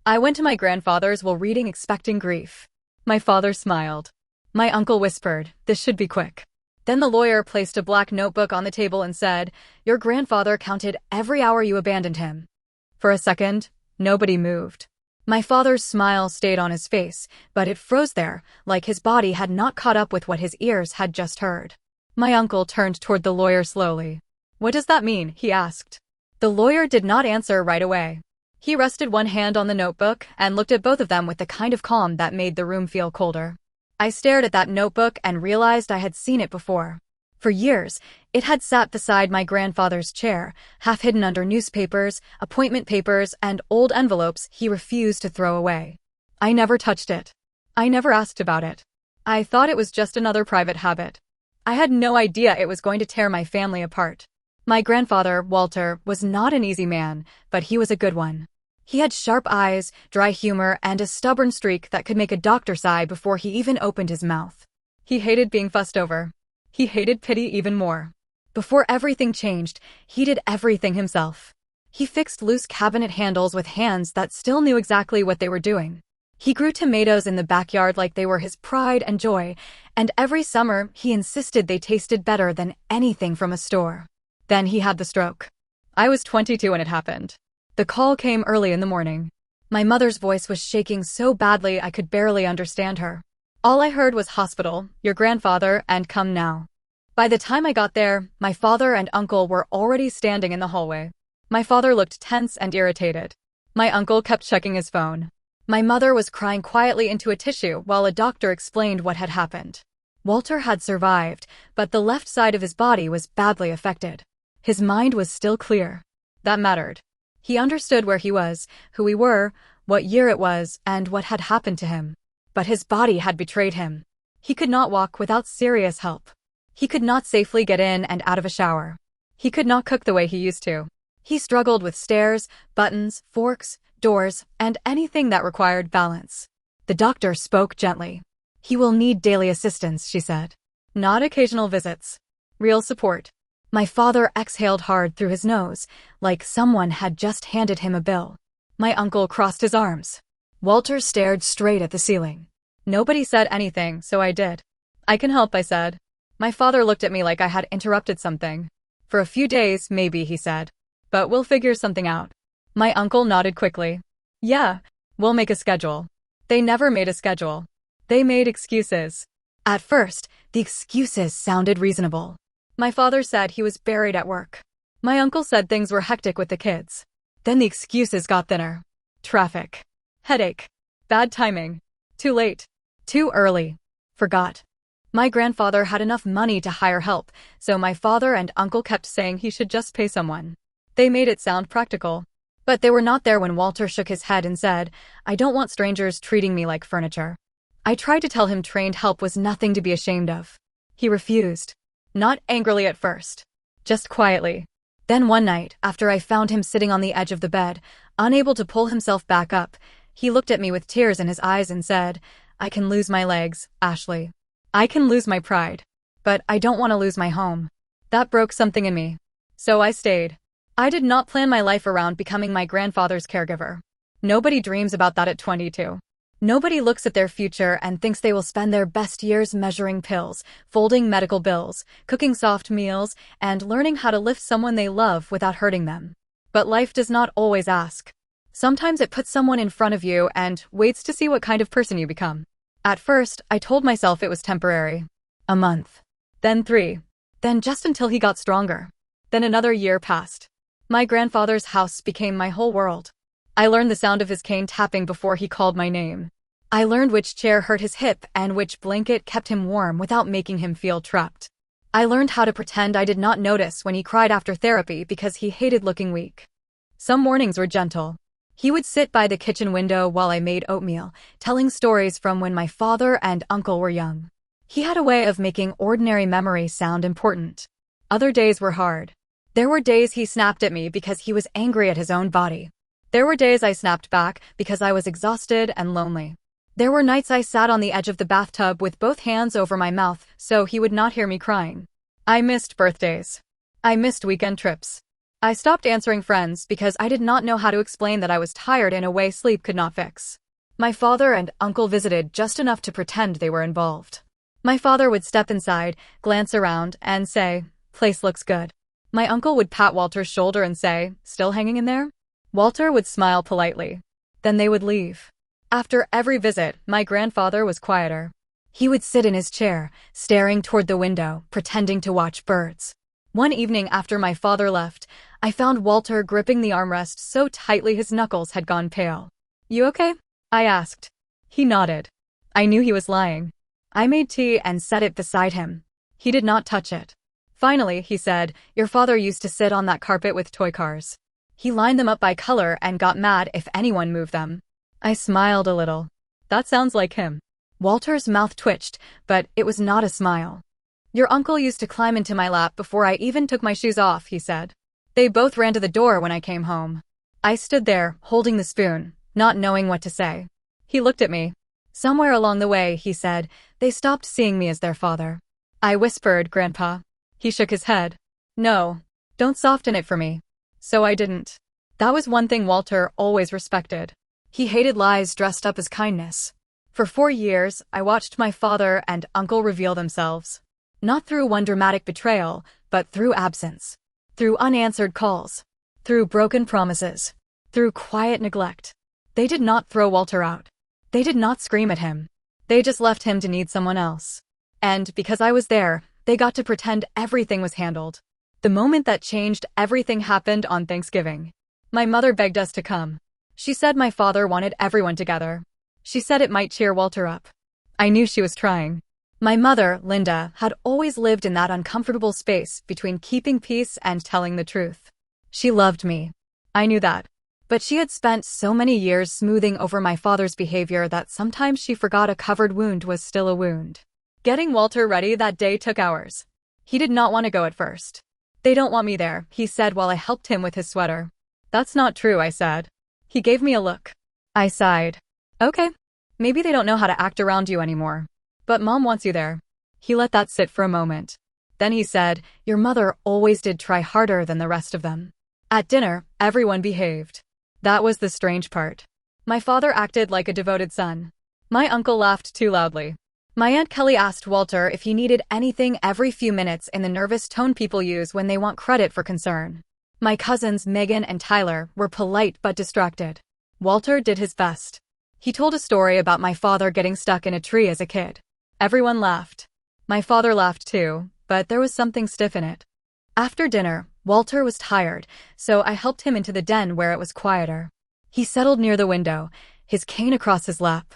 I went to my grandfather's while reading Expecting Grief. My father smiled. My uncle whispered, "This should be quick." Then the lawyer placed a black notebook on the table and said, "Your grandfather counted every hour you abandoned him." For a second, nobody moved. My father's smile stayed on his face, but it froze there, like his body had not caught up with what his ears had just heard. My uncle turned toward the lawyer slowly. "What does that mean?" he asked. The lawyer did not answer right away. He rested one hand on the notebook and looked at both of them with the kind of calm that made the room feel colder. I stared at that notebook and realized I had seen it before. For years, it had sat beside my grandfather's chair, half hidden under newspapers, appointment papers, and old envelopes he refused to throw away. I never touched it. I never asked about it. I thought it was just another private habit. I had no idea it was going to tear my family apart. My grandfather, Walter, was not an easy man, but he was a good one. He had sharp eyes, dry humor, and a stubborn streak that could make a doctor sigh before he even opened his mouth. He hated being fussed over. He hated pity even more. Before everything changed, he did everything himself. He fixed loose cabinet handles with hands that still knew exactly what they were doing. He grew tomatoes in the backyard like they were his pride and joy, and every summer he insisted they tasted better than anything from a store. Then he had the stroke. I was 22 when it happened. The call came early in the morning. My mother's voice was shaking so badly I could barely understand her. All I heard was "hospital, your grandfather, and come now." By the time I got there, my father and uncle were already standing in the hallway. My father looked tense and irritated. My uncle kept checking his phone. My mother was crying quietly into a tissue while a doctor explained what had happened. Walter had survived, but the left side of his body was badly affected. His mind was still clear. That mattered. He understood where he was, who we were, what year it was, and what had happened to him. But his body had betrayed him. He could not walk without serious help. He could not safely get in and out of a shower. He could not cook the way he used to. He struggled with stairs, buttons, forks, doors, and anything that required balance. The doctor spoke gently. "He will need daily assistance," she said. "Not occasional visits. Real support." My father exhaled hard through his nose, like someone had just handed him a bill. My uncle crossed his arms. Walter stared straight at the ceiling. Nobody said anything, so I did. "I can help," I said. My father looked at me like I had interrupted something. "For a few days, maybe," he said. "But we'll figure something out." My uncle nodded quickly. "Yeah, we'll make a schedule." They never made a schedule. They made excuses. At first, the excuses sounded reasonable. My father said he was buried at work. My uncle said things were hectic with the kids. Then the excuses got thinner. Traffic. Headache. Bad timing. Too late. Too early. Forgot. My grandfather had enough money to hire help, so my father and uncle kept saying he should just pay someone. They made it sound practical. But they were not there when Walter shook his head and said, "I don't want strangers treating me like furniture." I tried to tell him trained help was nothing to be ashamed of. He refused. Not angrily at first. Just quietly. Then one night, after I found him sitting on the edge of the bed, unable to pull himself back up, he looked at me with tears in his eyes and said, "I can lose my legs, Ashley. I can lose my pride. But I don't want to lose my home." That broke something in me. So I stayed. I did not plan my life around becoming my grandfather's caregiver. Nobody dreams about that at 22. Nobody looks at their future and thinks they will spend their best years measuring pills, folding medical bills, cooking soft meals, and learning how to lift someone they love without hurting them. But life does not always ask. Sometimes it puts someone in front of you and waits to see what kind of person you become. At first, I told myself it was temporary. A month. Then 3. Then just until he got stronger. Then another year passed. My grandfather's house became my whole world. I learned the sound of his cane tapping before he called my name. I learned which chair hurt his hip and which blanket kept him warm without making him feel trapped. I learned how to pretend I did not notice when he cried after therapy because he hated looking weak. Some mornings were gentle. He would sit by the kitchen window while I made oatmeal, telling stories from when my father and uncle were young. He had a way of making ordinary memories sound important. Other days were hard. There were days he snapped at me because he was angry at his own body. There were days I snapped back because I was exhausted and lonely. There were nights I sat on the edge of the bathtub with both hands over my mouth so he would not hear me crying. I missed birthdays. I missed weekend trips. I stopped answering friends because I did not know how to explain that I was tired in a way sleep could not fix. My father and uncle visited just enough to pretend they were involved. My father would step inside, glance around, and say, "Place looks good." My uncle would pat Walter's shoulder and say, "Still hanging in there?" Walter would smile politely. Then they would leave. After every visit, my grandfather was quieter. He would sit in his chair, staring toward the window, pretending to watch birds. One evening after my father left, I found Walter gripping the armrest so tightly his knuckles had gone pale. "You okay?" I asked. He nodded. I knew he was lying. I made tea and set it beside him. He did not touch it. Finally, he said, "Your father used to sit on that carpet with toy cars. He lined them up by color and got mad if anyone moved them." I smiled a little. That sounds like him. Walter's mouth twitched, but it was not a smile. "Your uncle used to climb into my lap before I even took my shoes off," he said. They both ran to the door when I came home. I stood there, holding the spoon, not knowing what to say. He looked at me. Somewhere along the way, he said, they stopped seeing me as their father. I whispered, "Grandpa." He shook his head. "No, don't soften it for me." So I didn't. That was one thing Walter always respected. He hated lies dressed up as kindness. For 4 years, I watched my father and uncle reveal themselves. Not through one dramatic betrayal, but through absence. Through unanswered calls. Through broken promises. Through quiet neglect. They did not throw Walter out. They did not scream at him. They just left him to need someone else. And because I was there, they got to pretend everything was handled. The moment that changed everything happened on Thanksgiving. My mother begged us to come. She said my father wanted everyone together. She said it might cheer Walter up. I knew she was trying. My mother, Linda, had always lived in that uncomfortable space between keeping peace and telling the truth. She loved me. I knew that. But she had spent so many years smoothing over my father's behavior that sometimes she forgot a covered wound was still a wound. Getting Walter ready that day took hours. He did not want to go at first. "They don't want me there," he said while I helped him with his sweater. "That's not true," I said. He gave me a look. I sighed. "Okay. Maybe they don't know how to act around you anymore. But Mom wants you there." He let that sit for a moment. Then he said, "Your mother always did try harder than the rest of them." At dinner, everyone behaved. That was the strange part. My father acted like a devoted son. My uncle laughed too loudly. My Aunt Kelly asked Walter if he needed anything every few minutes in the nervous tone people use when they want credit for concern. My cousins, Megan and Tyler, were polite but distracted. Walter did his best. He told a story about my father getting stuck in a tree as a kid. Everyone laughed. My father laughed too, but there was something stiff in it. After dinner, Walter was tired, so I helped him into the den where it was quieter. He settled near the window, his cane across his lap.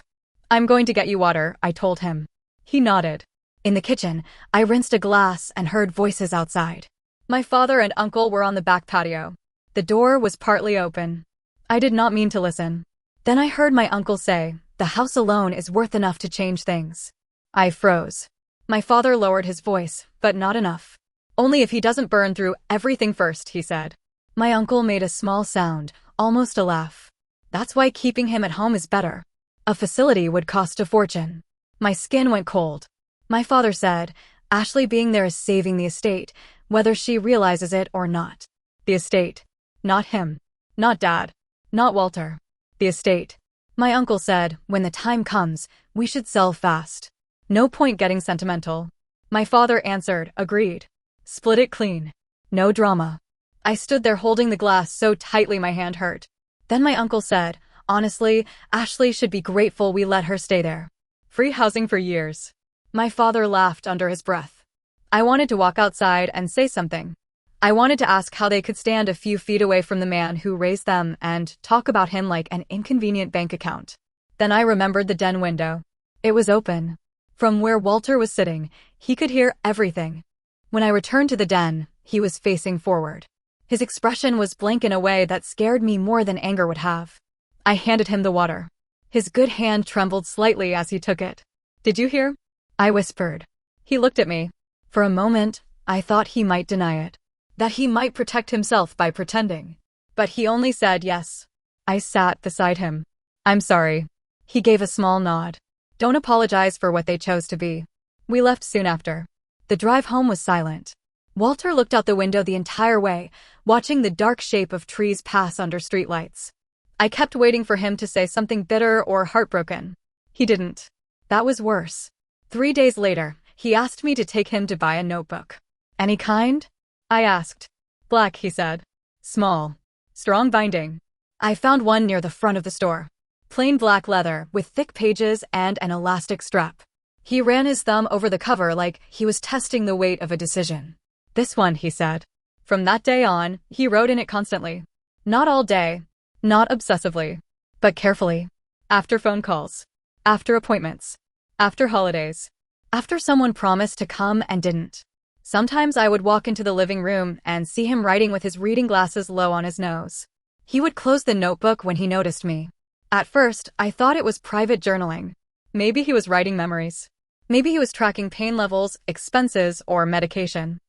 "I'm going to get you water," I told him. He nodded. In the kitchen, I rinsed a glass and heard voices outside. My father and uncle were on the back patio. The door was partly open. I did not mean to listen. Then I heard my uncle say, "The house alone is worth enough to change things." I froze. My father lowered his voice, but not enough. "Only if he doesn't burn through everything first," he said. My uncle made a small sound, almost a laugh. "That's why keeping him at home is better. A facility would cost a fortune." My skin went cold. My father said, "Ashley being there is saving the estate, whether she realizes it or not." The estate. Not him. Not Dad. Not Walter. The estate. My uncle said, "When the time comes, we should sell fast. No point getting sentimental." My father answered, "Agreed. Split it clean. No drama." I stood there holding the glass so tightly my hand hurt. Then my uncle said, "Honestly, Ashley should be grateful we let her stay there. Free housing for years." My father laughed under his breath. I wanted to walk outside and say something. I wanted to ask how they could stand a few feet away from the man who raised them and talk about him like an inconvenient bank account. Then I remembered the den window. It was open. From where Walter was sitting, he could hear everything. When I returned to the den, he was facing forward. His expression was blank in a way that scared me more than anger would have. I handed him the water. His good hand trembled slightly as he took it. "Did you hear?" I whispered. He looked at me. For a moment, I thought he might deny it. That he might protect himself by pretending. But he only said yes. I sat beside him. "I'm sorry." He gave a small nod. "Don't apologize for what they chose to be." We left soon after. The drive home was silent. Walter looked out the window the entire way, watching the dark shape of trees pass under streetlights. I kept waiting for him to say something bitter or heartbroken. He didn't. That was worse. 3 days later, he asked me to take him to buy a notebook. Any kind? I asked. Black, he said. Small. Strong binding. I found one near the front of the store. Plain black leather, with thick pages and an elastic strap. He ran his thumb over the cover like he was testing the weight of a decision. This one, he said. From that day on, he wrote in it constantly. Not all day. Not obsessively. But carefully. After phone calls. After appointments. After holidays. After someone promised to come and didn't. Sometimes I would walk into the living room and see him writing with his reading glasses low on his nose. He would close the notebook when he noticed me. At first, I thought it was private journaling. Maybe he was writing memories. Maybe he was tracking pain levels, expenses, or medication.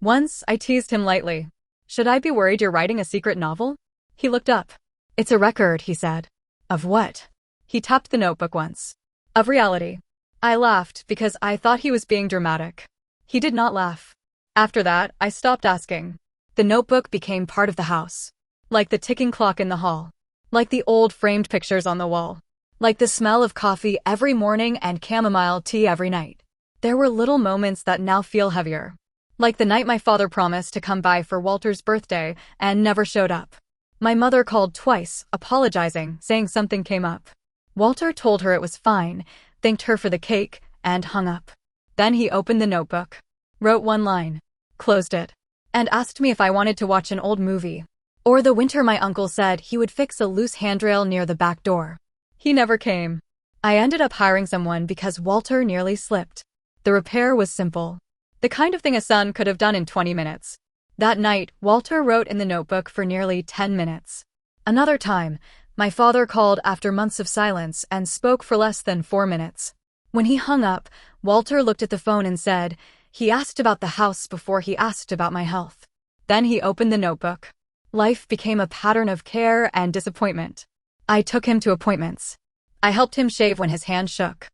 Once, I teased him lightly. Should I be worried you're writing a secret novel? He looked up. It's a record, he said. Of what? He tapped the notebook once. Of reality. I laughed because I thought he was being dramatic. He did not laugh. After that, I stopped asking. The notebook became part of the house. Like the ticking clock in the hall. Like the old framed pictures on the wall. Like the smell of coffee every morning and chamomile tea every night. There were little moments that now feel heavier. Like the night my father promised to come by for Walter's birthday and never showed up. My mother called twice, apologizing, saying something came up. Walter told her it was fine, thanked her for the cake, and hung up. Then he opened the notebook, wrote one line, closed it, and asked me if I wanted to watch an old movie. Or the winter my uncle said he would fix a loose handrail near the back door. He never came. I ended up hiring someone because Walter nearly slipped. The repair was simple. The kind of thing a son could have done in 20 minutes. That night, Walter wrote in the notebook for nearly 10 minutes. Another time, my father called after months of silence and spoke for less than 4 minutes. When he hung up, Walter looked at the phone and said, he asked about the house before he asked about my health. Then he opened the notebook. Life became a pattern of care and disappointment. I took him to appointments. I helped him shave when his hand shook.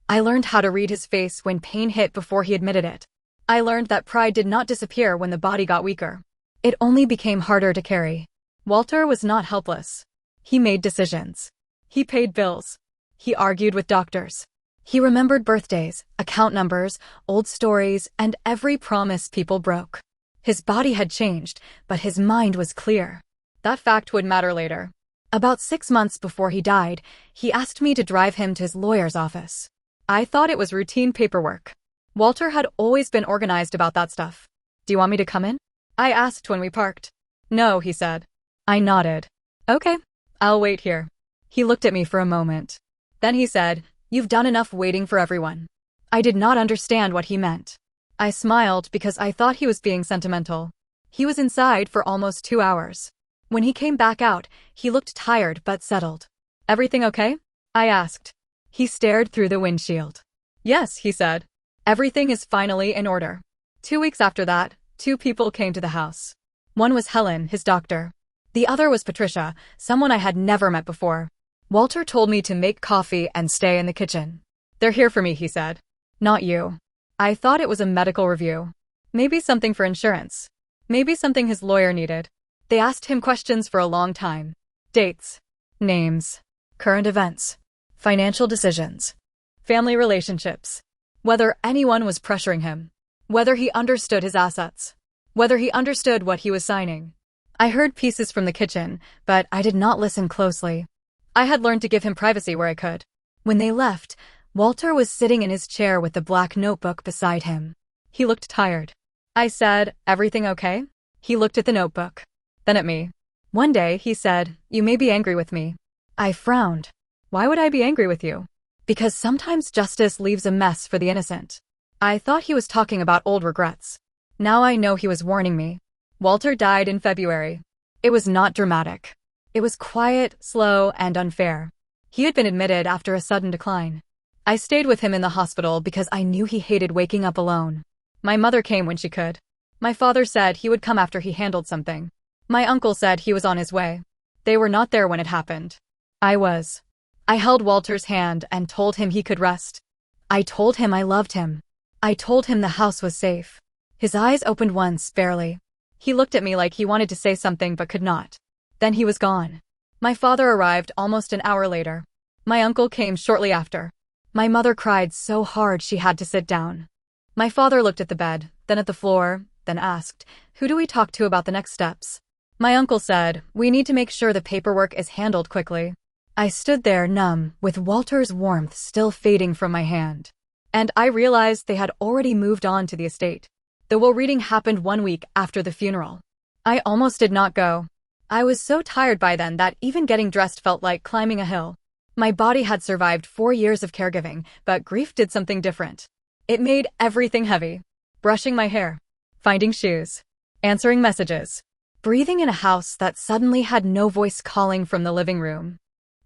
I learned how to read his face when pain hit before he admitted it. I learned that pride did not disappear when the body got weaker. It only became harder to carry. Walter was not helpless. He made decisions. He paid bills. He argued with doctors. He remembered birthdays, account numbers, old stories, and every promise people broke. His body had changed, but his mind was clear. That fact would matter later. About 6 months before he died, he asked me to drive him to his lawyer's office. I thought it was routine paperwork. Walter had always been organized about that stuff. Do you want me to come in? I asked when we parked. No, he said. I nodded. Okay, I'll wait here. He looked at me for a moment. Then he said, you've done enough waiting for everyone. I did not understand what he meant. I smiled because I thought he was being sentimental. He was inside for almost 2 hours. When he came back out, he looked tired but settled. Everything okay? I asked. He stared through the windshield. Yes, he said. Everything is finally in order. 2 weeks after that, 2 people came to the house. One was Helen, his doctor. The other was Patricia, someone I had never met before. Walter told me to make coffee and stay in the kitchen. They're here for me, he said. Not you. I thought it was a medical review. Maybe something for insurance. Maybe something his lawyer needed. They asked him questions for a long time. Dates. Names. Current events. Financial decisions. Family relationships. Whether anyone was pressuring him. Whether he understood his assets. Whether he understood what he was signing. I heard pieces from the kitchen, but I did not listen closely. I had learned to give him privacy where I could. When they left, Walter was sitting in his chair with the black notebook beside him. He looked tired. I said, everything okay? He looked at the notebook. Then at me. One day, he said, you may be angry with me. I frowned. Why would I be angry with you? Because sometimes justice leaves a mess for the innocent. I thought he was talking about old regrets. Now I know he was warning me. Walter died in February. It was not dramatic. It was quiet, slow, and unfair. He had been admitted after a sudden decline. I stayed with him in the hospital because I knew he hated waking up alone. My mother came when she could. My father said he would come after he handled something. My uncle said he was on his way. They were not there when it happened. I was. I held Walter's hand and told him he could rest. I told him I loved him. I told him the house was safe. His eyes opened once, barely. He looked at me like he wanted to say something but could not. Then he was gone. My father arrived almost an hour later. My uncle came shortly after. My mother cried so hard she had to sit down. My father looked at the bed, then at the floor, then asked, "Who do we talk to about the next steps?" My uncle said, "We need to make sure the paperwork is handled quickly." I stood there numb, with Walter's warmth still fading from my hand. And I realized they had already moved on to the estate. The will reading happened 1 week after the funeral. I almost did not go. I was so tired by then that even getting dressed felt like climbing a hill. My body had survived 4 years of caregiving, but grief did something different. It made everything heavy. Brushing my hair, finding shoes, answering messages, breathing in a house that suddenly had no voice calling from the living room.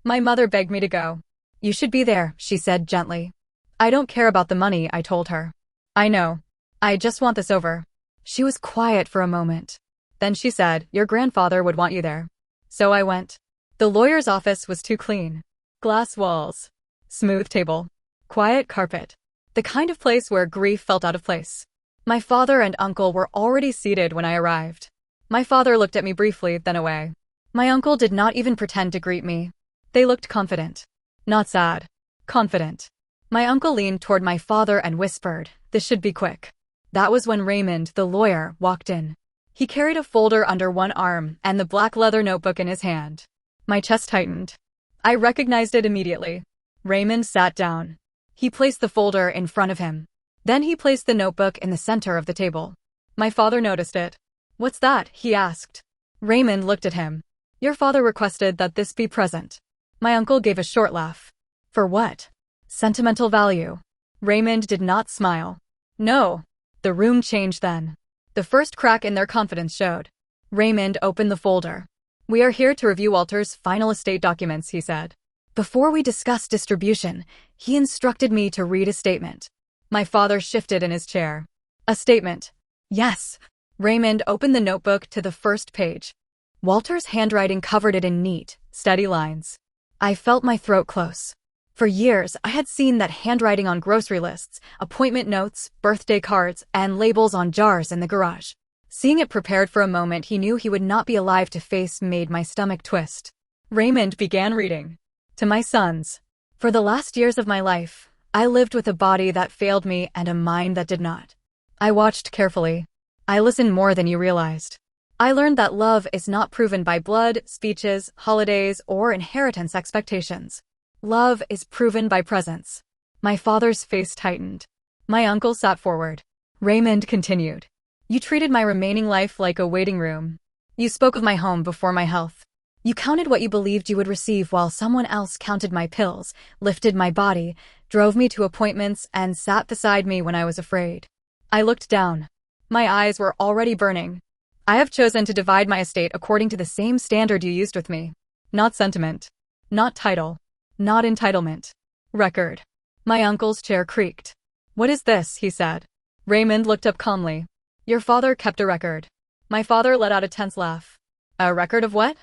My mother begged me to go. "You should be there," she said gently. "I don't care about the money," I told her. "I know. I just want this over." She was quiet for a moment. Then she said, "Your grandfather would want you there." So I went. The lawyer's office was too clean. Glass walls, smooth table, quiet carpet. The kind of place where grief felt out of place. My father and uncle were already seated when I arrived. My father looked at me briefly, then away. My uncle did not even pretend to greet me. They looked confident. Not sad. Confident. My uncle leaned toward my father and whispered, "This should be quick." That was when Raymond, the lawyer, walked in. He carried a folder under one arm and the black leather notebook in his hand. My chest tightened. I recognized it immediately. Raymond sat down. He placed the folder in front of him. Then he placed the notebook in the center of the table. My father noticed it. "What's that?" he asked. Raymond looked at him. "Your father requested that this be present." My uncle gave a short laugh. "For what?" "Sentimental value." Raymond did not smile. "No." The room changed then. The first crack in their confidence showed. Raymond opened the folder. "We are here to review Walter's final estate documents," he said. Before we discussed distribution, he instructed me to read a statement. My father shifted in his chair. "A statement?" "Yes." Raymond opened the notebook to the first page. Walter's handwriting covered it in neat, steady lines. I felt my throat close. For years, I had seen that handwriting on grocery lists, appointment notes, birthday cards, and labels on jars in the garage. Seeing it prepared for a moment he knew he would not be alive to face made my stomach twist. Raymond began reading. "To my sons. For the last years of my life, I lived with a body that failed me and a mind that did not. I watched carefully. I listened more than you realized. I learned that love is not proven by blood, speeches, holidays, or inheritance expectations. Love is proven by presence." My father's face tightened. My uncle sat forward. Raymond continued. "You treated my remaining life like a waiting room. You spoke of my home before my health. You counted what you believed you would receive while someone else counted my pills, lifted my body, drove me to appointments, and sat beside me when I was afraid." I looked down. My eyes were already burning. "I have chosen to divide my estate according to the same standard you used with me. Not sentiment. Not title. Not entitlement. Record." My uncle's chair creaked. "What is this?" he said. Raymond looked up calmly. "Your father kept a record." My father let out a tense laugh. "A record of what?"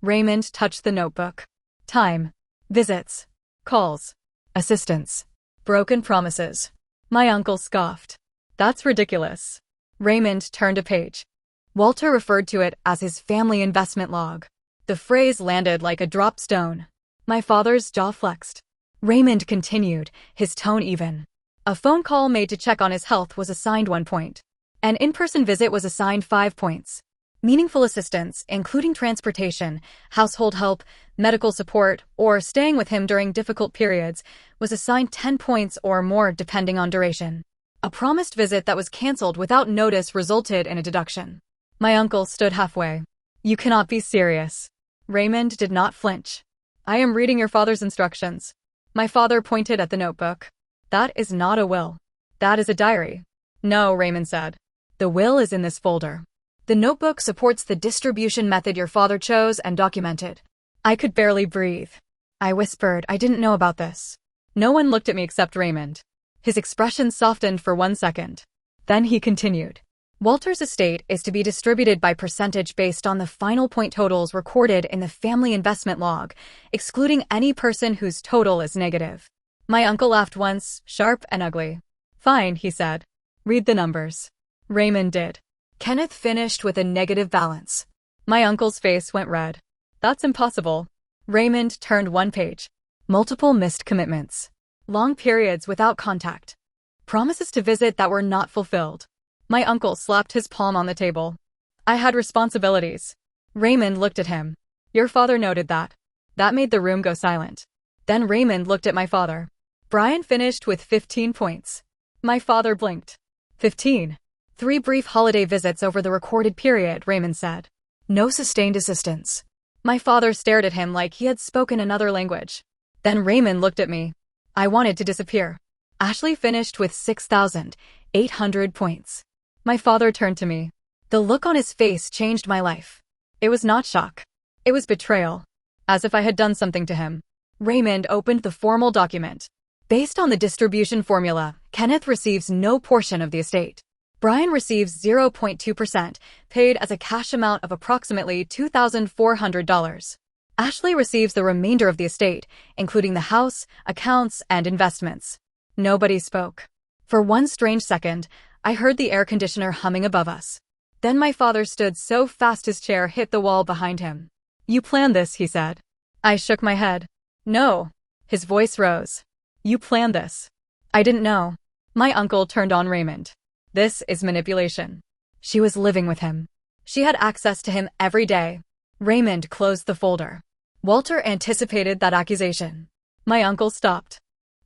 Raymond touched the notebook. "Time. Visits. Calls. Assistance. Broken promises." My uncle scoffed. "That's ridiculous." Raymond turned a page. Walter referred to it as his family investment log. The phrase landed like a dropped stone. My father's jaw flexed. Raymond continued, his tone even. "A phone call made to check on his health was assigned 1 point. An in-person visit was assigned 5 points. Meaningful assistance, including transportation, household help, medical support, or staying with him during difficult periods, was assigned 10 points or more depending on duration. A promised visit that was canceled without notice resulted in a deduction." My uncle stood halfway. "You cannot be serious." Raymond did not flinch. "I am reading your father's instructions." My father pointed at the notebook. "That is not a will. That is a diary." "No," Raymond said. "The will is in this folder. The notebook supports the distribution method your father chose and documented." I could barely breathe. I whispered, "I didn't know about this." No one looked at me except Raymond. His expression softened for 1 second. Then he continued. "Walter's estate is to be distributed by percentage based on the final point totals recorded in the family investment log, excluding any person whose total is negative." My uncle laughed once, sharp and ugly. "Fine," he said. "Read the numbers." Raymond did. Kenneth finished with a negative balance. My uncle's face went red. That's impossible. Raymond turned one page. Multiple missed commitments. Long periods without contact. Promises to visit that were not fulfilled. My uncle slapped his palm on the table. I had responsibilities. Raymond looked at him. Your father noted that. That made the room go silent. Then Raymond looked at my father. Brian finished with 15 points. My father blinked. 15. 3 brief holiday visits over the recorded period, Raymond said. No sustained assistance. My father stared at him like he had spoken another language. Then Raymond looked at me. I wanted to disappear. Ashley finished with 6,800 points. My father turned to me. The look on his face changed my life. It was not shock. It was betrayal. As if I had done something to him. Raymond opened the formal document. Based on the distribution formula, Kenneth receives no portion of the estate. Brian receives 0.2%, paid as a cash amount of approximately $2,400. Ashley receives the remainder of the estate, including the house, accounts, and investments. Nobody spoke. For one strange second, I heard the air conditioner humming above us. Then my father stood so fast his chair hit the wall behind him. You planned this, he said. I shook my head. No. His voice rose. You planned this. I didn't know. My uncle turned on Raymond. This is manipulation. She was living with him. She had access to him every day. Raymond closed the folder. Walter anticipated that accusation. My uncle stopped.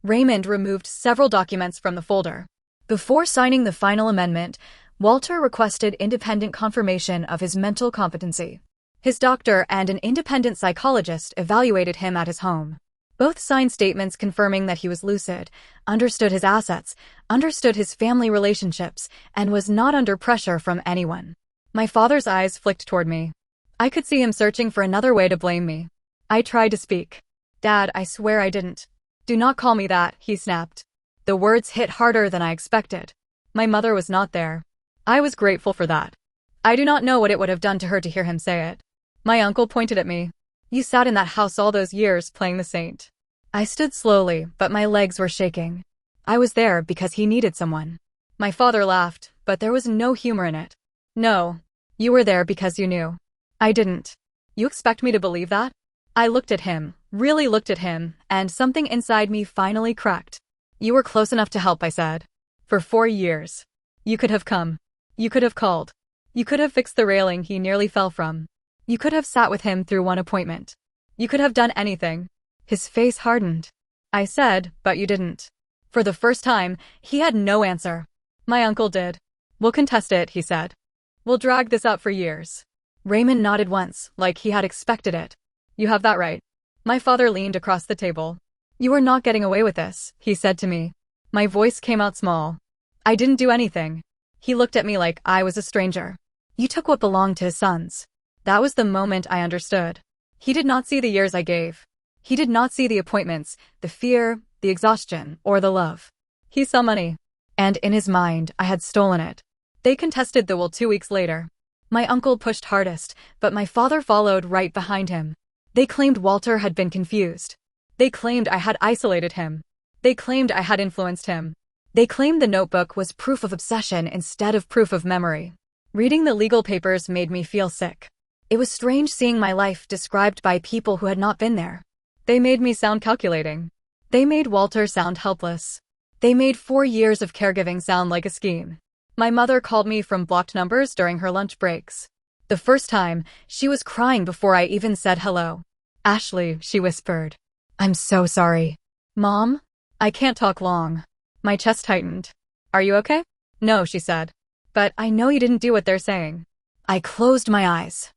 Raymond removed several documents from the folder. Before signing the final amendment, Walter requested independent confirmation of his mental competency. His doctor and an independent psychologist evaluated him at his home. Both signed statements confirming that he was lucid, understood his assets, understood his family relationships, and was not under pressure from anyone. My father's eyes flicked toward me. I could see him searching for another way to blame me. I tried to speak. Dad, I swear I didn't. Do not call me that, he snapped. The words hit harder than I expected. My mother was not there. I was grateful for that. I do not know what it would have done to her to hear him say it. My uncle pointed at me. You sat in that house all those years playing the saint. I stood slowly, but my legs were shaking. I was there because he needed someone. My father laughed, but there was no humor in it. No. You were there because you knew. I didn't. You expect me to believe that? I looked at him, really looked at him, and something inside me finally cracked. You were close enough to help, I said. For 4 years. You could have come. You could have called. You could have fixed the railing he nearly fell from. You could have sat with him through one appointment. You could have done anything. His face hardened. I said, but you didn't. For the first time, he had no answer. My uncle did. We'll contest it, he said. We'll drag this out for years. Raymond nodded once, like he had expected it. You have that right. My father leaned across the table. You are not getting away with this, he said to me. My voice came out small. I didn't do anything. He looked at me like I was a stranger. You took what belonged to his sons. That was the moment I understood. He did not see the years I gave. He did not see the appointments, the fear, the exhaustion, or the love. He saw money. And in his mind, I had stolen it. They contested the will 2 weeks later. My uncle pushed hardest, but my father followed right behind him. They claimed Walter had been confused. They claimed I had isolated him. They claimed I had influenced him. They claimed the notebook was proof of obsession instead of proof of memory. Reading the legal papers made me feel sick. It was strange seeing my life described by people who had not been there. They made me sound calculating. They made Walter sound helpless. They made 4 years of caregiving sound like a scheme. My mother called me from blocked numbers during her lunch breaks. The first time, she was crying before I even said hello. Ashley, she whispered. I'm so sorry. Mom? I can't talk long. My chest tightened. Are you okay? No, she said. But I know you didn't do what they're saying. I closed my eyes.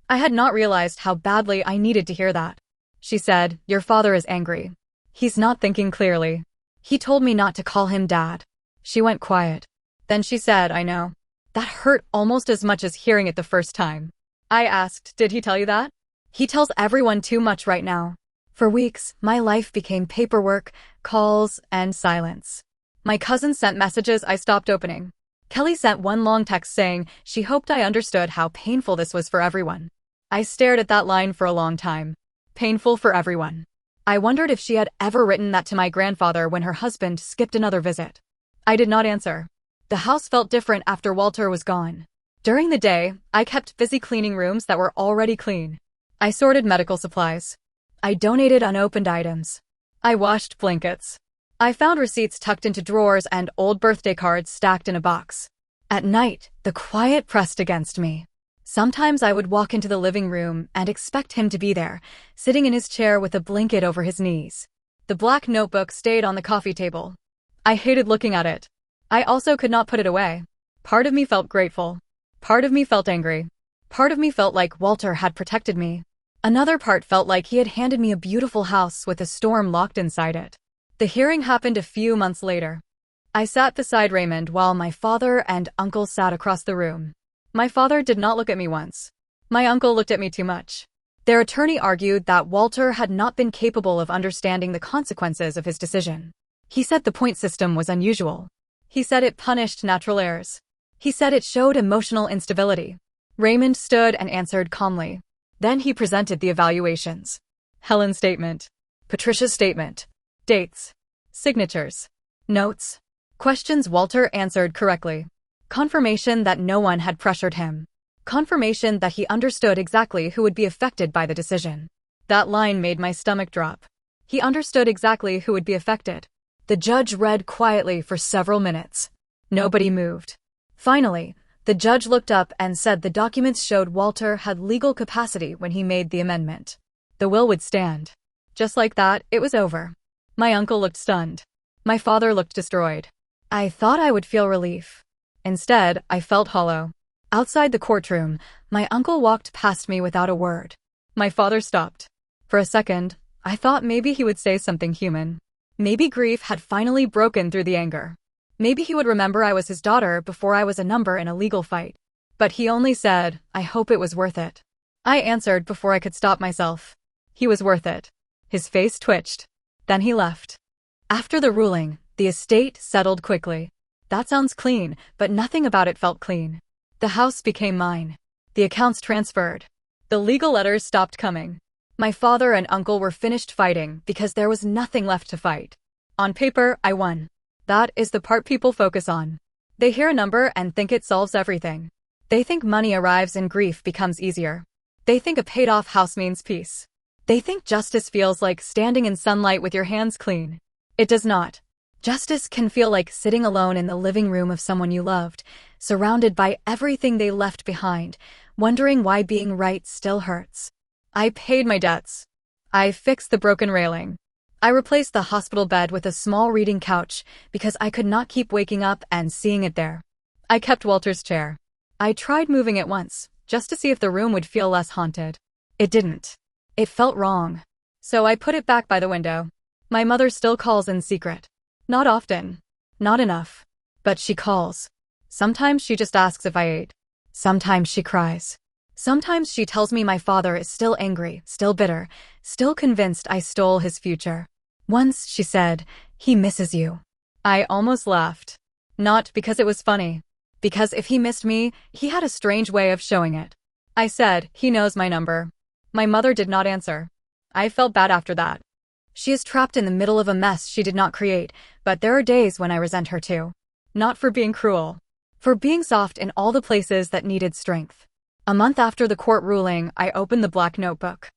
I had not realized how badly I needed to hear that. She said, your father is angry. He's not thinking clearly. He told me not to call him Dad. She went quiet. Then she said, I know. That hurt almost as much as hearing it the first time. I asked, did he tell you that? He tells everyone too much right now. For weeks, my life became paperwork, calls, and silence. My cousin sent messages I stopped opening. Kelly sent one long text saying she hoped I understood how painful this was for everyone. I stared at that line for a long time. Painful for everyone. I wondered if she had ever written that to my grandfather when her husband skipped another visit. I did not answer. The house felt different after Walter was gone. During the day, I kept busy cleaning rooms that were already clean. I sorted medical supplies. I donated unopened items. I washed blankets. I found receipts tucked into drawers and old birthday cards stacked in a box. At night, the quiet pressed against me. Sometimes I would walk into the living room and expect him to be there, sitting in his chair with a blanket over his knees. The black notebook stayed on the coffee table. I hated looking at it. I also could not put it away. Part of me felt grateful. Part of me felt angry. Part of me felt like Walter had protected me. Another part felt like he had handed me a beautiful house with a storm locked inside it. The hearing happened a few months later. I sat beside Raymond while my father and uncle sat across the room. My father did not look at me once. My uncle looked at me too much. Their attorney argued that Walter had not been capable of understanding the consequences of his decision. He said the point system was unusual. He said it punished natural errors. He said it showed emotional instability. Raymond stood and answered calmly. Then he presented the evaluations. Helen's statement. Patricia's statement. Dates. Signatures. Notes. Questions Walter answered correctly. Confirmation that no one had pressured him. Confirmation that he understood exactly who would be affected by the decision. That line made my stomach drop. He understood exactly who would be affected. The judge read quietly for several minutes. Nobody moved. Finally, the judge looked up and said the documents showed Walter had legal capacity when he made the amendment. The will would stand. Just like that, it was over. My uncle looked stunned. My father looked destroyed. I thought I would feel relief. Instead, I felt hollow. Outside the courtroom, my uncle walked past me without a word. My father stopped. For a second, I thought maybe he would say something human. Maybe grief had finally broken through the anger. Maybe he would remember I was his daughter before I was a number in a legal fight. But he only said, "I hope it was worth it." I answered before I could stop myself. He was worth it. His face twitched. Then he left. After the ruling, the estate settled quickly. That sounds clean, but nothing about it felt clean. The house became mine. The accounts transferred. The legal letters stopped coming. My father and uncle were finished fighting because there was nothing left to fight. On paper, I won. That is the part people focus on. They hear a number and think it solves everything. They think money arrives and grief becomes easier. They think a paid-off house means peace. They think justice feels like standing in sunlight with your hands clean. It does not. Justice can feel like sitting alone in the living room of someone you loved, surrounded by everything they left behind, wondering why being right still hurts. I paid my debts. I fixed the broken railing. I replaced the hospital bed with a small reading couch because I could not keep waking up and seeing it there. I kept Walter's chair. I tried moving it once, just to see if the room would feel less haunted. It didn't. It felt wrong. So I put it back by the window. My mother still calls in secret. Not often. Not enough. But she calls. Sometimes she just asks if I ate. Sometimes she cries. Sometimes she tells me my father is still angry, still bitter, still convinced I stole his future. Once she said, "He misses you." I almost laughed. Not because it was funny. Because if he missed me, he had a strange way of showing it. I said, "He knows my number." My mother did not answer. I felt bad after that. She is trapped in the middle of a mess she did not create, but there are days when I resent her too. Not for being cruel. For being soft in all the places that needed strength. A month after the court ruling, I opened the black notebook.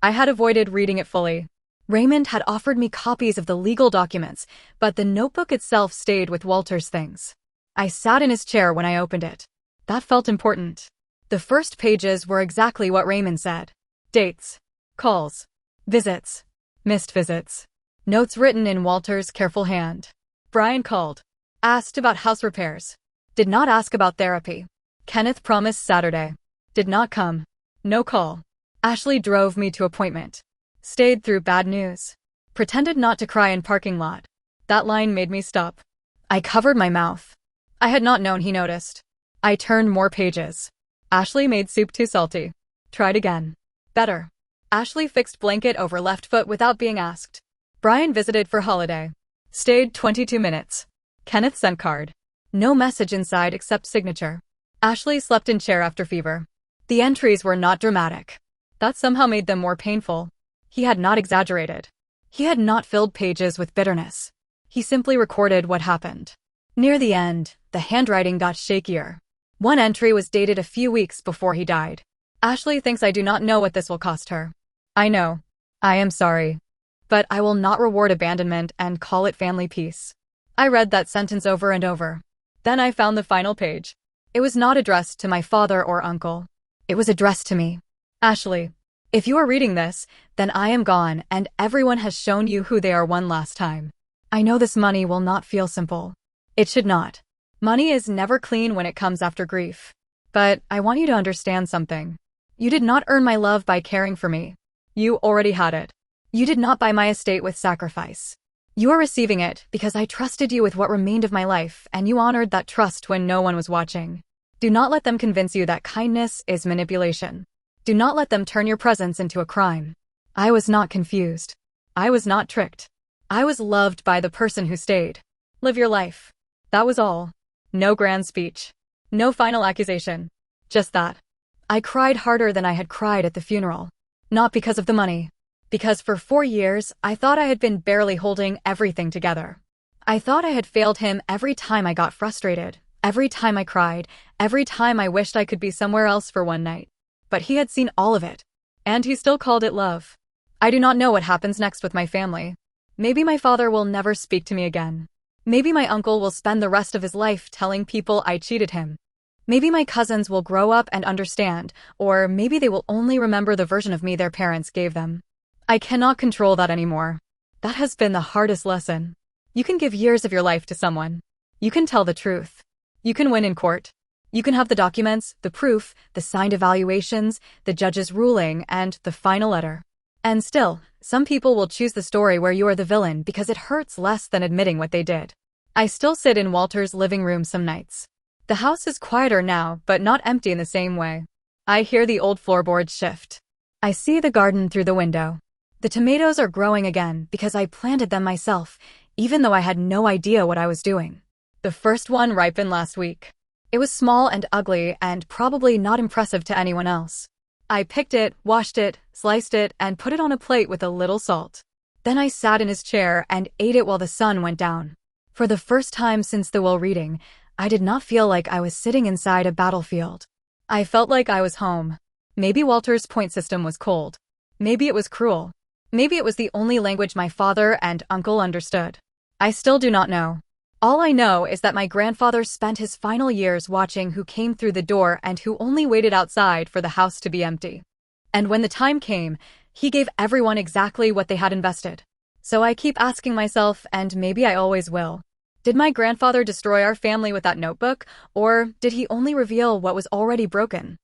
I had avoided reading it fully. Raymond had offered me copies of the legal documents, but the notebook itself stayed with Walter's things. I sat in his chair when I opened it. That felt important. The first pages were exactly what Raymond said. Dates. Calls. Visits. Missed visits. Notes written in Walter's careful hand. Brian called. Asked about house repairs. Did not ask about therapy. Kenneth promised Saturday. Did not come. No call. Ashley drove me to appointment. Stayed through bad news. Pretended not to cry in parking lot. That line made me stop. I covered my mouth. I had not known he noticed. I turned more pages. Ashley made soup too salty. Tried again. Better. Ashley fixed blanket over left foot without being asked. Brian visited for holiday. Stayed 22 minutes. Kenneth sent card. No message inside except signature. Ashley slept in chair after fever. The entries were not dramatic. That somehow made them more painful. He had not exaggerated. He had not filled pages with bitterness. He simply recorded what happened. Near the end, the handwriting got shakier. One entry was dated a few weeks before he died. Ashley thinks I do not know what this will cost her. I know. I am sorry. But I will not reward abandonment and call it family peace. I read that sentence over and over. Then I found the final page. It was not addressed to my father or uncle. It was addressed to me. Ashley, if you are reading this, then I am gone and everyone has shown you who they are one last time. I know this money will not feel simple. It should not. Money is never clean when it comes after grief. But I want you to understand something. You did not earn my love by caring for me. You already had it. You did not buy my estate with sacrifice. You are receiving it because I trusted you with what remained of my life, and you honored that trust when no one was watching. Do not let them convince you that kindness is manipulation. Do not let them turn your presence into a crime. I was not confused. I was not tricked. I was loved by the person who stayed. Live your life. That was all. No grand speech. No final accusation. Just that. I cried harder than I had cried at the funeral. Not because of the money. Because for 4 years, I thought I had been barely holding everything together. I thought I had failed him every time I got frustrated, every time I cried, every time I wished I could be somewhere else for one night. But he had seen all of it. And he still called it love. I do not know what happens next with my family. Maybe my father will never speak to me again. Maybe my uncle will spend the rest of his life telling people I cheated him. Maybe my cousins will grow up and understand, or maybe they will only remember the version of me their parents gave them. I cannot control that anymore. That has been the hardest lesson. You can give years of your life to someone. You can tell the truth. You can win in court. You can have the documents, the proof, the signed evaluations, the judge's ruling, and the final letter. And still, some people will choose the story where you are the villain because it hurts less than admitting what they did. I still sit in Walter's living room some nights. The house is quieter now, but not empty in the same way. I hear the old floorboards shift. I see the garden through the window. The tomatoes are growing again because I planted them myself, even though I had no idea what I was doing. The first one ripened last week. It was small and ugly and probably not impressive to anyone else. I picked it, washed it, sliced it, and put it on a plate with a little salt. Then I sat in his chair and ate it while the sun went down. For the first time since the will reading, I did not feel like I was sitting inside a battlefield. I felt like I was home. Maybe Walter's point system was cold. Maybe it was cruel. Maybe it was the only language my father and uncle understood. I still do not know. All I know is that my grandfather spent his final years watching who came through the door and who only waited outside for the house to be empty. And when the time came, he gave everyone exactly what they had invested. So I keep asking myself, and maybe I always will, did my grandfather destroy our family with that notebook, or did he only reveal what was already broken?